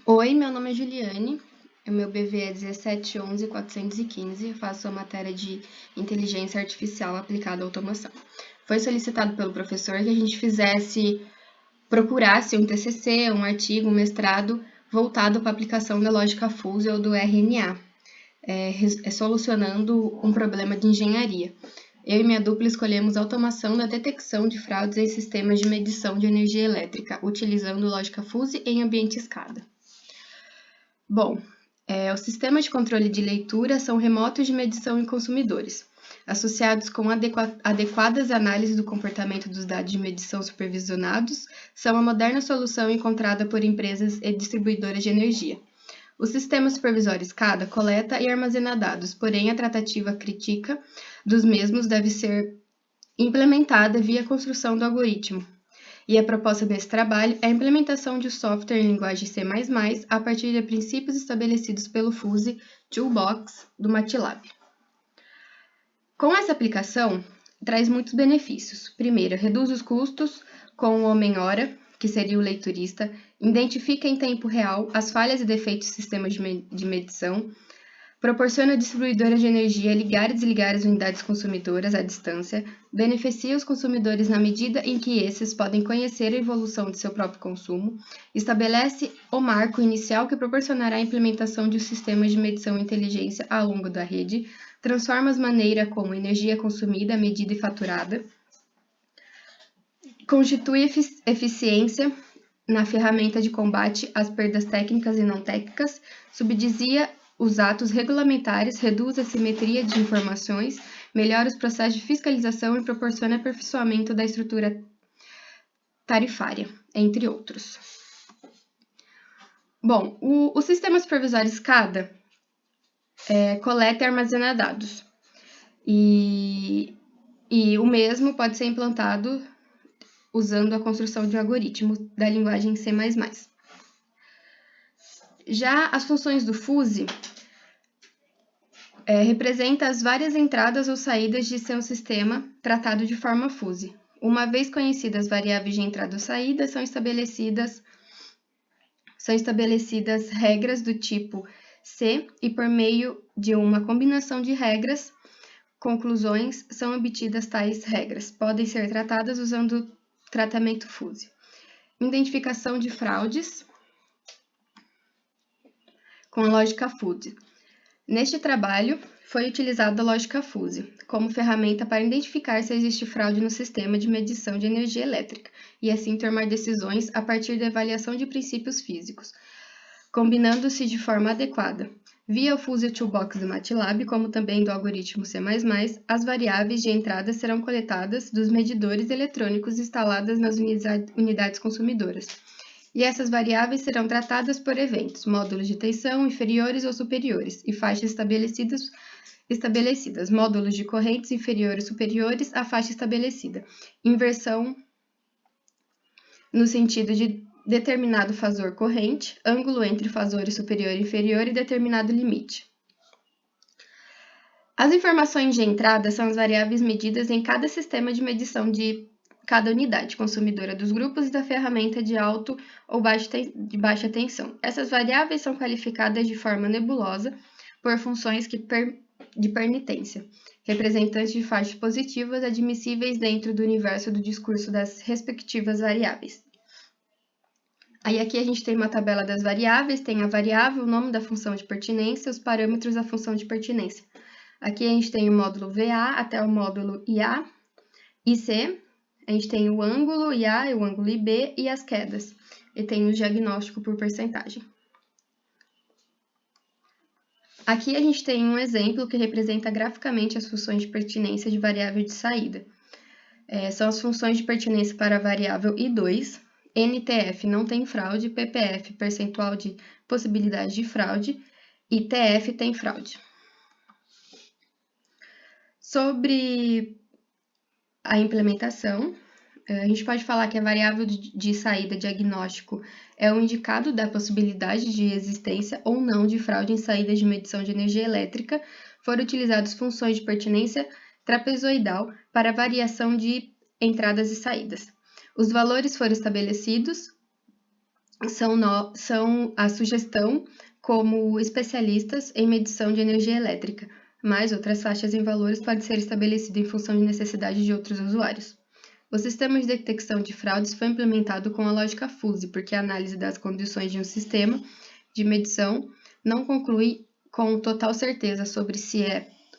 Oi, meu nome é Juliane, o meu BV é 1711415, faço a matéria de Inteligência Artificial aplicada à automação. Foi solicitado pelo professor que a gente procurasse um TCC, um artigo, um mestrado voltado para a aplicação da lógica fuzzy ou do RNA, solucionando um problema de engenharia. Eu e minha dupla escolhemos automação na detecção de fraudes em sistemas de medição de energia elétrica, utilizando lógica fuzzy em ambiente SCADA. Bom, os sistemas de controle de leitura são remotos de medição em consumidores, associados com adequadas análises do comportamento dos dados de medição supervisionados, são a moderna solução encontrada por empresas e distribuidoras de energia. O sistema supervisório SCADA coleta e armazena dados, porém a tratativa crítica dos mesmos deve ser implementada via construção do algoritmo. E a proposta desse trabalho é a implementação de software em linguagem C++ a partir de princípios estabelecidos pelo Fuzzy Toolbox do MATLAB. Com essa aplicação, traz muitos benefícios. Primeiro, reduz os custos com o homem-hora, que seria o leiturista, identifica em tempo real as falhas e defeitos do sistema de medição, proporciona à distribuidora de energia ligar e desligar as unidades consumidoras à distância, beneficia os consumidores na medida em que esses podem conhecer a evolução de seu próprio consumo, estabelece o marco inicial que proporcionará a implementação de um sistema de medição e inteligência ao longo da rede, transforma as maneiras como energia consumida, medida e faturada, constitui eficiência na ferramenta de combate às perdas técnicas e não técnicas, subsidia os atos regulamentares, reduz a simetria de informações, melhora os processos de fiscalização e proporciona aperfeiçoamento da estrutura tarifária, entre outros. Bom, o sistema supervisório SCADA coleta e armazena dados, e o mesmo pode ser implantado usando a construção de um algoritmo da linguagem C++. Já as funções do Fuzzy representa as várias entradas ou saídas de seu sistema tratado de forma Fuzzy. Uma vez conhecidas as variáveis de entrada ou saída, são estabelecidas regras do tipo C e por meio de uma combinação de regras, conclusões são obtidas tais regras. Podem ser tratadas usando tratamento Fuzzy. Identificação de fraudes com a lógica Fuzzy. Neste trabalho, foi utilizada a lógica Fuzzy como ferramenta para identificar se existe fraude no sistema de medição de energia elétrica e assim tomar decisões a partir da avaliação de princípios físicos, combinando-se de forma adequada. Via o Fuzzy Toolbox do MATLAB, como também do algoritmo C++, as variáveis de entrada serão coletadas dos medidores eletrônicos instalados nas unidades consumidoras. E essas variáveis serão tratadas por eventos, módulos de tensão inferiores ou superiores e faixas estabelecidas, módulos de correntes inferiores ou superiores à faixa estabelecida. Inversão no sentido de determinado fasor corrente, ângulo entre fasores superior e inferior e determinado limite. As informações de entrada são as variáveis medidas em cada sistema de medição de cada unidade consumidora dos grupos e da ferramenta de alta ou de baixa tensão. Essas variáveis são qualificadas de forma nebulosa por funções de permitência, representantes de faixas positivas admissíveis dentro do universo do discurso das respectivas variáveis. Aí aqui a gente tem uma tabela das variáveis, tem a variável, o nome da função de pertinência, os parâmetros da função de pertinência. Aqui a gente tem o módulo VA até o módulo IA, IC, a gente tem o ângulo IA, o ângulo IB e as quedas. E tem o diagnóstico por percentagem. Aqui a gente tem um exemplo que representa graficamente as funções de pertinência de variável de saída. São as funções de pertinência para a variável I2, NTF não tem fraude, PPF percentual de possibilidade de fraude e TF tem fraude. Sobre a implementação, a gente pode falar que a variável de saída diagnóstico é o indicado da possibilidade de existência ou não de fraude em saídas de medição de energia elétrica. Foram utilizadas funções de pertinência trapezoidal para variação de entradas e saídas. Os valores foram estabelecidos são a sugestão como especialistas em medição de energia elétrica, mas outras faixas em valores podem ser estabelecidas em função de necessidades de outros usuários. O sistema de detecção de fraudes foi implementado com a lógica fuzzy, porque a análise das condições de um sistema de medição não conclui com total certeza sobre se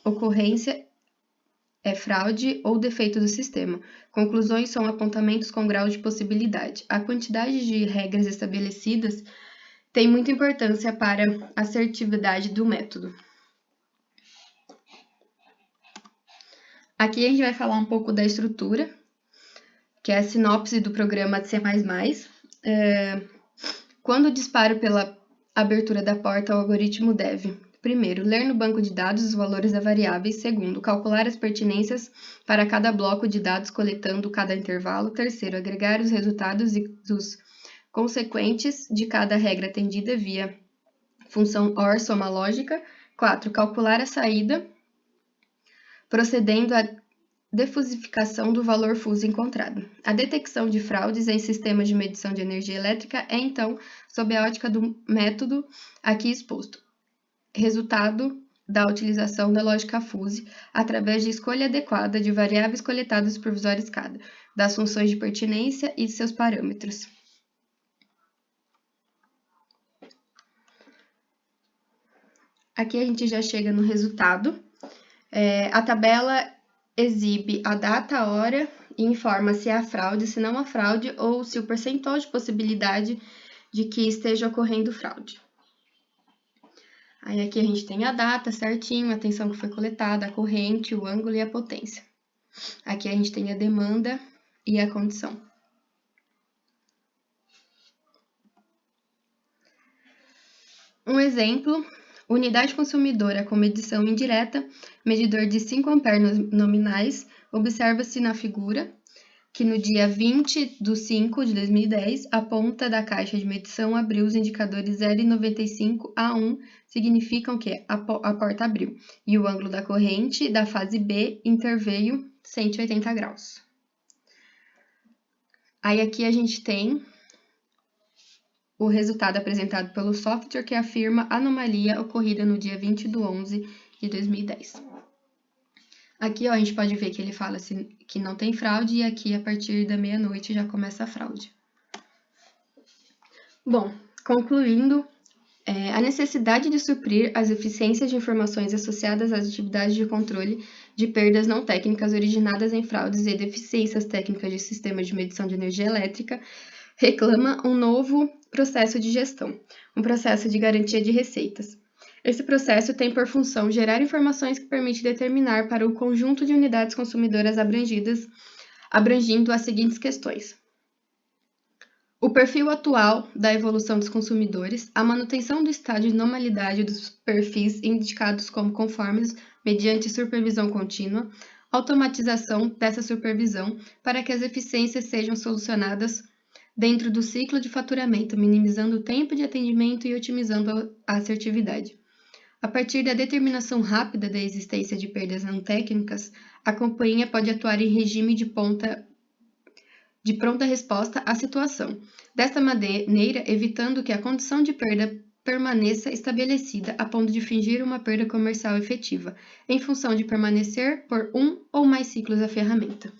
ocorrência é fraude ou defeito do sistema. Conclusões são apontamentos com grau de possibilidade. A quantidade de regras estabelecidas tem muita importância para a assertividade do método. Aqui a gente vai falar um pouco da estrutura, que é a sinopse do programa C++. Quando disparo pela abertura da porta, o algoritmo deve: primeiro, ler no banco de dados os valores das variáveis. Segundo, calcular as pertinências para cada bloco de dados, coletando cada intervalo. Terceiro, agregar os resultados e os consequentes de cada regra atendida via função OR, soma lógica. 4. Calcular a saída, procedendo à defusificação do valor fuzzy encontrado. A detecção de fraudes em sistemas de medição de energia elétrica é, então, sob a ótica do método aqui exposto, resultado da utilização da lógica fuzzy através de escolha adequada de variáveis coletadas por visual escada, das funções de pertinência e de seus parâmetros. Aqui a gente já chega no resultado. A tabela exibe a data, a hora e informa se há fraude, se não há fraude ou se o percentual de possibilidade de que esteja ocorrendo fraude. Aí aqui a gente tem a data certinho, a atenção que foi coletada, a corrente, o ângulo e a potência. Aqui a gente tem a demanda e a condição. Um exemplo: unidade consumidora com medição indireta, medidor de 5 amperes nominais. Observa-se na figura que no dia 20/5/2010, a ponta da caixa de medição abriu, os indicadores 0,95 a 1 significam que a porta abriu, e o ângulo da corrente da fase B interveio 180 graus. Aí aqui a gente tem o resultado apresentado pelo software que afirma anomalia ocorrida no dia 20/11/2010. Aqui ó, a gente pode ver que ele fala que não tem fraude e aqui a partir da meia-noite já começa a fraude. Bom, concluindo, a necessidade de suprir as deficiências de informações associadas às atividades de controle de perdas não técnicas originadas em fraudes e deficiências técnicas de sistemas de medição de energia elétrica reclama um novo processo de gestão, um processo de garantia de receitas. Esse processo tem por função gerar informações que permitem determinar para o conjunto de unidades consumidoras abrangindo as seguintes questões: o perfil atual da evolução dos consumidores, a manutenção do estado de normalidade dos perfis indicados como conformes mediante supervisão contínua, automatização dessa supervisão para que as deficiências sejam solucionadas dentro do ciclo de faturamento, minimizando o tempo de atendimento e otimizando a assertividade. A partir da determinação rápida da existência de perdas não técnicas, a companhia pode atuar em regime de pronta resposta à situação. Desta maneira, evitando que a condição de perda permaneça estabelecida a ponto de fingir uma perda comercial efetiva, em função de permanecer por um ou mais ciclos a ferramenta.